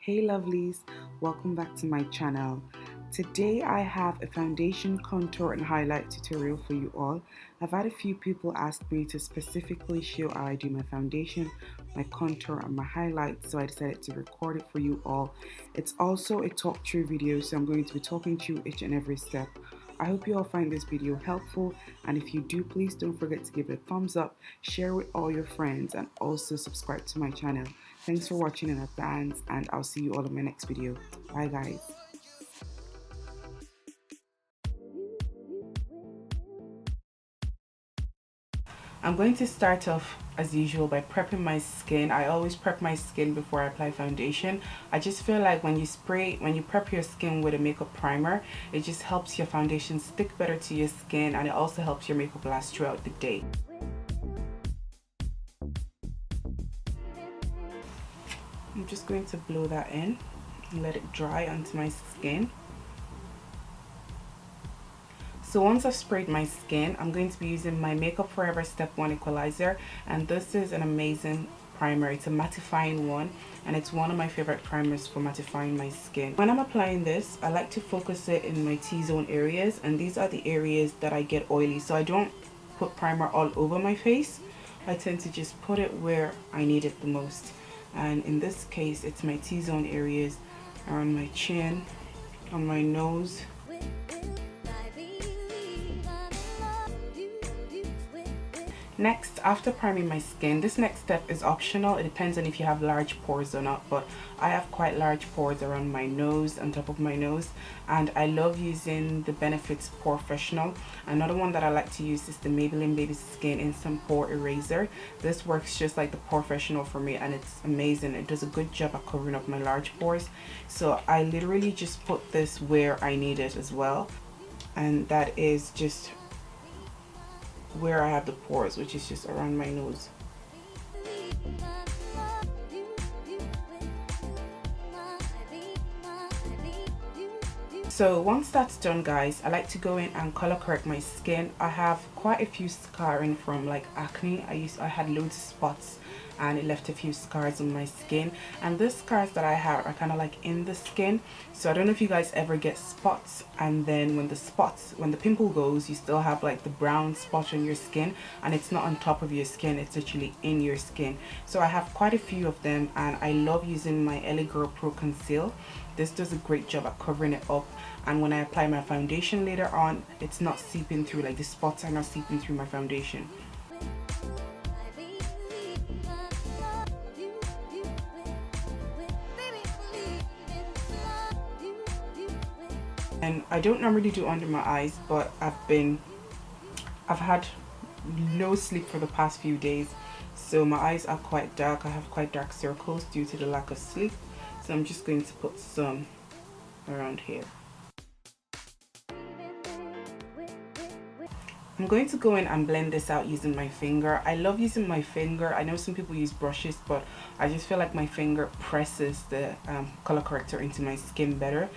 Hey lovelies, welcome back to my channel. Today I have a foundation contour and highlight tutorial for you all. I've had a few people ask me to specifically show how I do my foundation, my contour and my highlights, so I decided to record it for you all. It's also a talk through video, so I'm going to be talking through each and every step. I hope you all find this video helpful, and if you do, please don't forget to give it a thumbs up, share with all your friends, and also subscribe to my channel. Thanks for watching in advance, and I'll see you all in my next video. Bye guys. I'm going to start off as usual by prepping my skin. I always prep my skin before I apply foundation. I just feel like when you prep your skin with a makeup primer, it just helps your foundation stick better to your skin, and it also helps your makeup last throughout the day. I'm just going to blow that in and let it dry onto my skin. So once I've sprayed my skin, I'm going to be using my Makeup Forever Step 1 Equalizer, and this is an amazing primer. It's a mattifying one, and it's one of my favorite primers for mattifying my skin. When I'm applying this, I like to focus it in my T-zone areas, and these are the areas that I get oily, so I don't put primer all over my face. I tend to just put it where I need it the most, and in this case it's my T-zone areas, around my chin, on my nose. Next, after priming my skin, this next step is optional. It depends on if you have large pores or not, but I have quite large pores around my nose, on top of my nose, and I love using the Benefits Professional. Another one that I like to use is the Maybelline Baby Skin Instant Pore Eraser. This works just like the Professional for me, and it's amazing. It does a good job at covering up my large pores, so I literally just put this where I need it as well, and that is just where I have the pores, which is just around my nose. So once that's done, guys, I like to go in and color correct my skin. I have quite a few scarring from like acne. I had loads of spots, and it left a few scars on my skin, and the scars that I have are kind of like in the skin. So I don't know if you guys ever get spots, and then when the pimple goes, you still have like the brown spot on your skin, and it's not on top of your skin, it's actually in your skin. So I have quite a few of them, and I love using my LA Girl Pro Conceal. This does a great job at covering it up, and when I apply my foundation later on, it's not seeping through, like the spots are not seeping through my foundation. And I don't normally do under my eyes, but I've had no sleep for the past few days, so my eyes are quite dark. I have quite dark circles due to the lack of sleep, so I'm just going to put some around here. I'm going to go in and blend this out using my finger. I love using my finger. I know some people use brushes, but I just feel like my finger presses the color corrector into my skin better.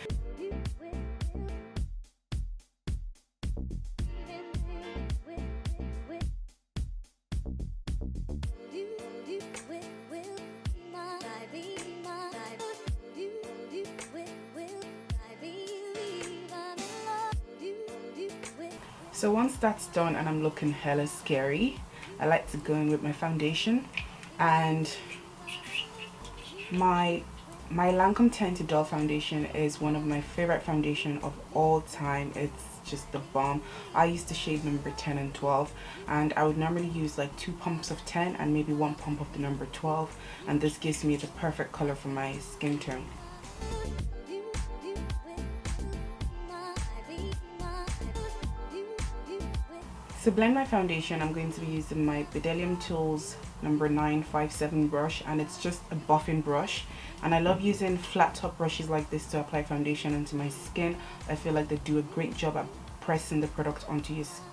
So once that's done and I'm looking hella scary, I like to go in with my foundation, and my Lancôme Teint Idole foundation is one of my favorite foundation of all time. It's just the bomb. I used the shade number 10 and 12, and I would normally use like 2 pumps of 10 and maybe 1 pump of the number 12, and this gives me the perfect color for my skin tone. To blend my foundation, I'm going to be using my Bdellium Tools number 957 brush, and it's just a buffing brush, and I love using flat top brushes like this to apply foundation onto my skin. I feel like they do a great job at pressing the product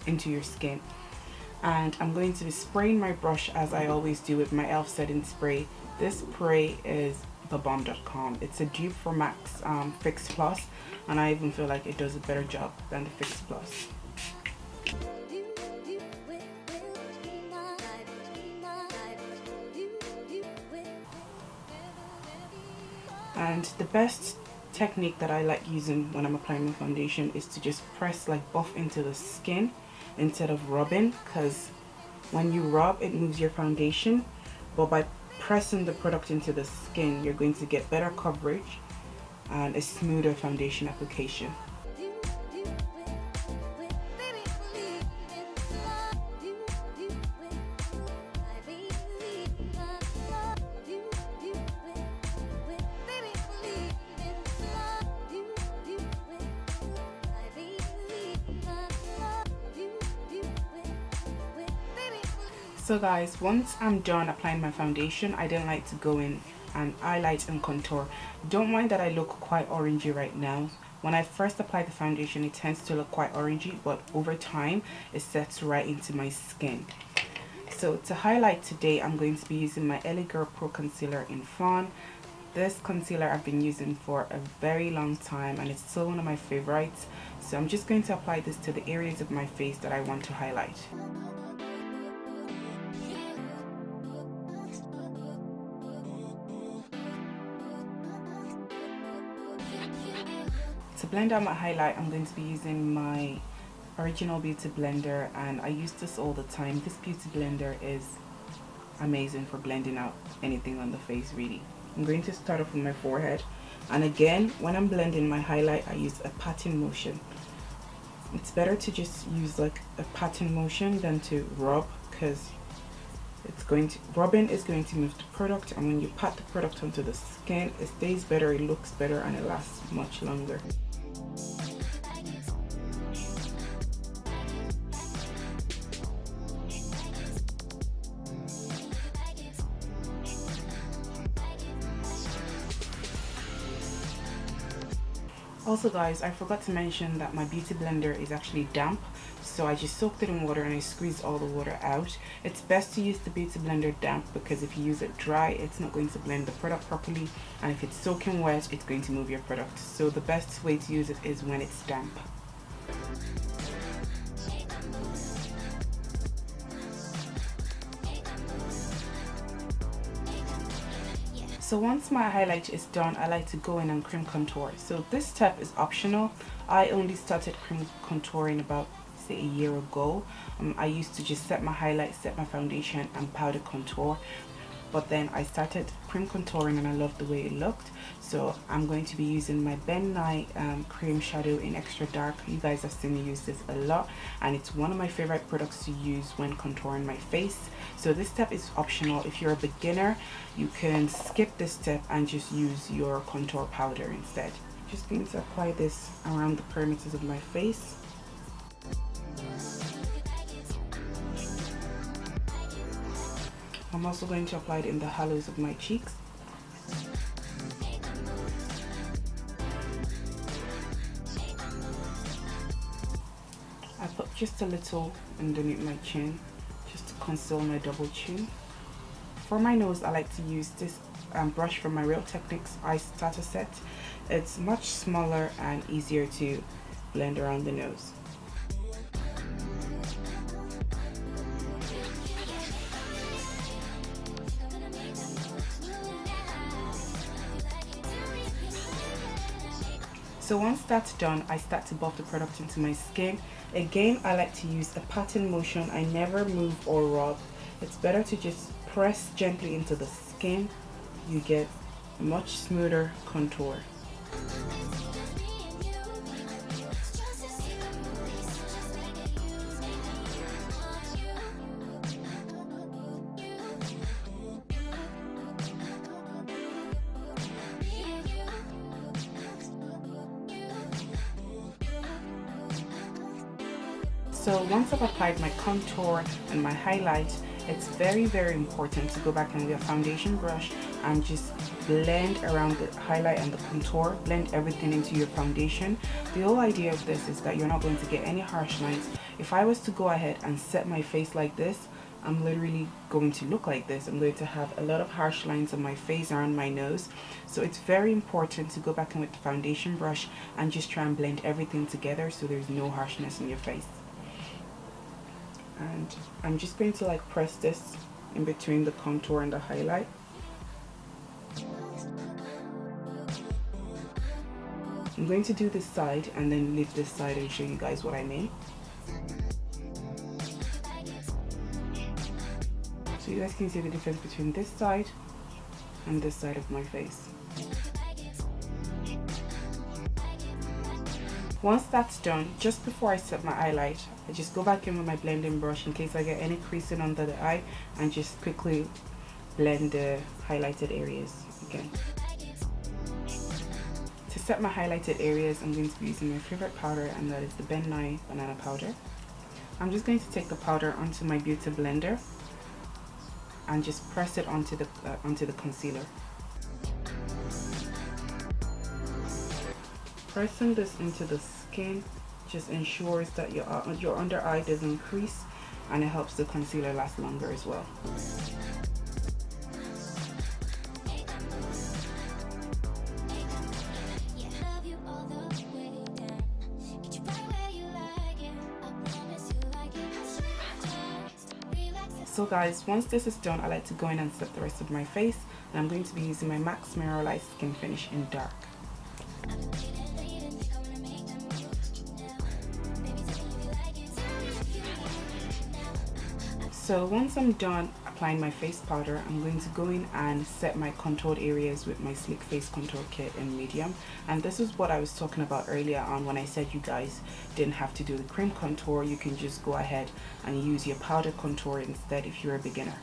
into your skin. And I'm going to be spraying my brush as I always do with my e.l.f. setting spray. This spray is thebomb.com. It's a dupe for MAC's Fix Plus, and I even feel like it does a better job than the Fix Plus. And the best technique that I like using when I'm applying my foundation is to just press, like buff into the skin instead of rubbing, because when you rub it moves your foundation, but by pressing the product into the skin you're going to get better coverage and a smoother foundation application. So guys, once I'm done applying my foundation, I then like to go in and highlight and contour. Don't mind that I look quite orangey right now. When I first apply the foundation it tends to look quite orangey, but over time it sets right into my skin. So to highlight today, I'm going to be using my LA Girl Pro Concealer in Fawn. This concealer I've been using for a very long time and it's still one of my favorites. So I'm just going to apply this to the areas of my face that I want to highlight. To blend out my highlight, I'm going to be using my original beauty blender, and I use this all the time. This beauty blender is amazing for blending out anything on the face really. I'm going to start off with my forehead, and again when I'm blending my highlight I use a patting motion. It's better to just use like a patting motion than to rub, because rubbing is going to move the product, and when you pat the product onto the skin it stays better, it looks better, and it lasts much longer. Also guys, I forgot to mention that my beauty blender is actually damp, so I just soaked it in water and I squeezed all the water out. It's best to use the beauty blender damp, because if you use it dry it's not going to blend the product properly, and if it's soaking wet it's going to move your product. So the best way to use it is when it's damp. So once my highlight is done, I like to go in and cream contour. So this step is optional. I only started cream contouring about say a year ago. I used to just set my highlight, set my foundation and powder contour, but then I started cream contouring and I loved the way it looked. So I'm going to be using my Nye cream shadow in extra dark. You guys have seen me use this a lot and it's one of my favorite products to use when contouring my face. So this step is optional. If you're a beginner you can skip this step and just use your contour powder instead. Just going to apply this around the perimeters of my face. I'm also going to apply it in the hollows of my cheeks. I put just a little underneath my chin just to conceal my double chin. For my nose I like to use this brush from my Real Techniques Eye Starter Set. It's much smaller and easier to blend around the nose. So once that's done, I start to buff the product into my skin. Again, I like to use a patting motion. I never move or rub. It's better to just press gently into the skin. You get a much smoother contour. So once I've applied my contour and my highlight, it's very important to go back in with a foundation brush and just blend around the highlight and the contour, blend everything into your foundation. The whole idea of this is that you're not going to get any harsh lines. If I was to go ahead and set my face like this, I'm literally going to look like this. I'm going to have a lot of harsh lines on my face, around my nose. So it's very important to go back in with the foundation brush and just try and blend everything together so there's no harshness in your face. And I'm just going to like press this in between the contour and the highlight. I'm going to do this side and then leave this side and show you guys what I mean. So you guys can see the difference between this side and this side of my face. Once that's done, just before I set my highlight, I just go back in with my blending brush in case I get any creasing under the eye and just quickly blend the highlighted areas again. To set my highlighted areas, I'm going to be using my favorite powder, and that is the Nye banana powder. I'm just going to take the powder onto my beauty blender and just press it onto the concealer. Pressing this into the skin just ensures that your under eye doesn't crease, and it helps the concealer last longer as well. So guys, once this is done, I like to go in and set the rest of my face, and I'm going to be using my MAC Mineralize Skin Finish in Dark. So once I'm done applying my face powder, I'm going to go in and set my contoured areas with my Sleek Face Contour Kit in medium. And this is what I was talking about earlier on when I said you guys didn't have to do the cream contour. You can just go ahead and use your powder contour instead if you're a beginner.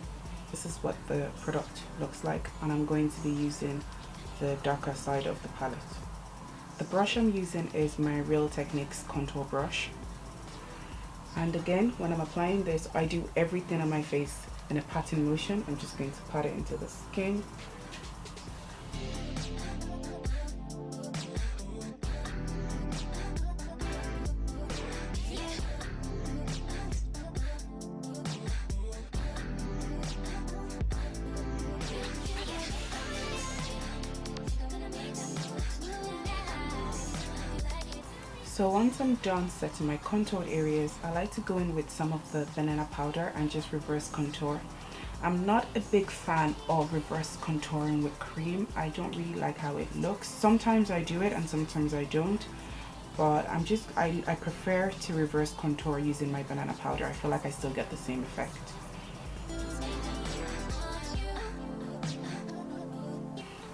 This is what the product looks like, and I'm going to be using the darker side of the palette. The brush I'm using is my Real Techniques contour brush. And again, when I'm applying this, I do everything on my face in a patting motion. I'm just going to pat it into the skin. So once I'm done setting my contoured areas, I like to go in with some of the banana powder and just reverse contour. I'm not a big fan of reverse contouring with cream. I don't really like how it looks. Sometimes I do it and sometimes I don't, but I prefer to reverse contour using my banana powder. I feel like I still get the same effect.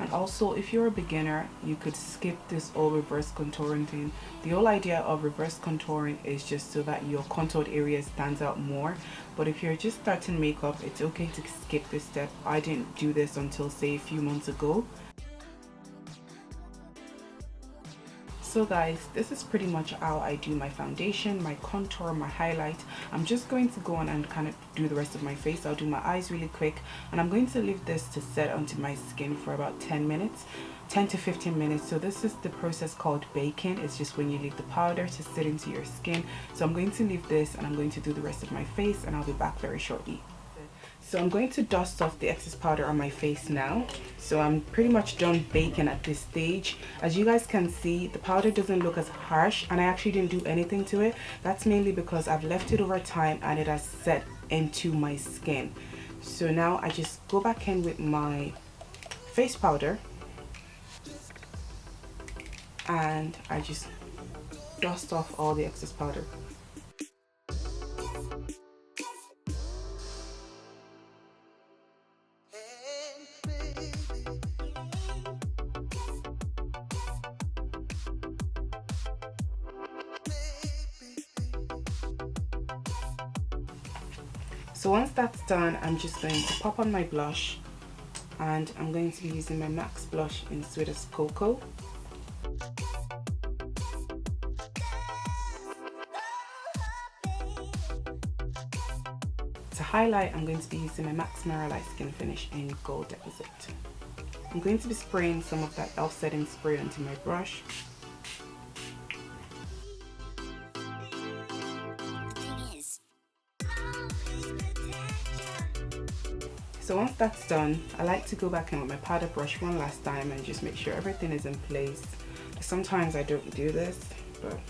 And also, if you're a beginner, you could skip this whole reverse contouring thing. The whole idea of reverse contouring is just so that your contoured area stands out more. But if you're just starting makeup, it's okay to skip this step. I didn't do this until, say, a few months ago. So guys, this is pretty much how I do my foundation, my contour, my highlight. I'm just going to go on and kind of do the rest of my face. I'll do my eyes really quick, and I'm going to leave this to set onto my skin for about 10 to 15 minutes. So this is the process called baking. It's just when you leave the powder to sit into your skin. So I'm going to leave this and I'm going to do the rest of my face, and I'll be back very shortly. So I'm going to dust off the excess powder on my face now. So I'm pretty much done baking at this stage. As you guys can see, the powder doesn't look as harsh, and I actually didn't do anything to it. That's mainly because I've left it over time and it has set into my skin. So now I just go back in with my face powder and I just dust off all the excess powder. So once that's done, I'm just going to pop on my blush, and I'm going to be using my MAC blush in Sweet as Cocoa. To highlight, I'm going to be using my MAC Mineralize Skin Finish in Gold Deposit. I'm going to be spraying some of that e.l.f. setting spray onto my brush. So once that's done, I like to go back in with my powder brush one last time and just make sure everything is in place. Sometimes I don't do this, but...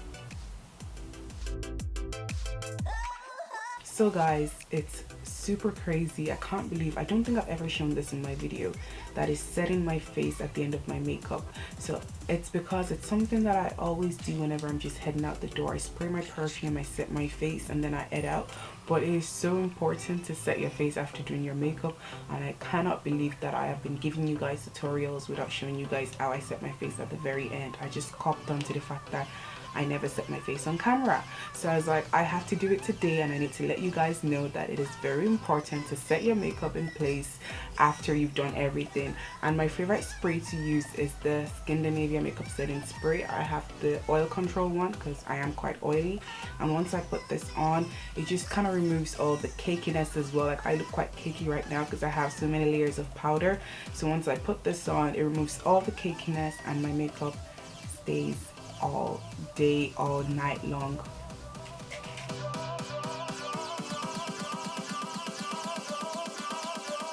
So guys, it's super crazy. I can't believe, I don't think I've ever shown this in my video, that is setting my face at the end of my makeup. So it's because it's something that I always do whenever I'm just heading out the door. I spray my perfume, I set my face, and then I head out. But it is so important to set your face after doing your makeup, and I cannot believe that I have been giving you guys tutorials without showing you guys how I set my face at the very end. I just copped onto the fact that I never set my face on camera. So I was like, I have to do it today, and I need to let you guys know that it is very important to set your makeup in place after you've done everything. And my favorite spray to use is the Skindinavia makeup setting spray. I have the oil control one because I am quite oily, and once I put this on, it just kind of removes all the cakiness as well. Like I look quite cakey right now because I have so many layers of powder. So once I put this on, it removes all the cakiness, and my makeup stays all day, all night long.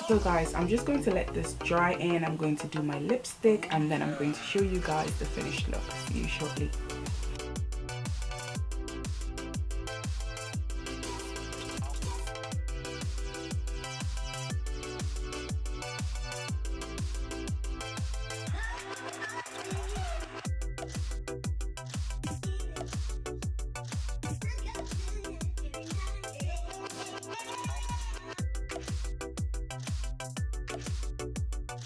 So guys, I'm just going to let this dry in. I'm going to do my lipstick, and then I'm going to show you guys the finished look. See you shortly.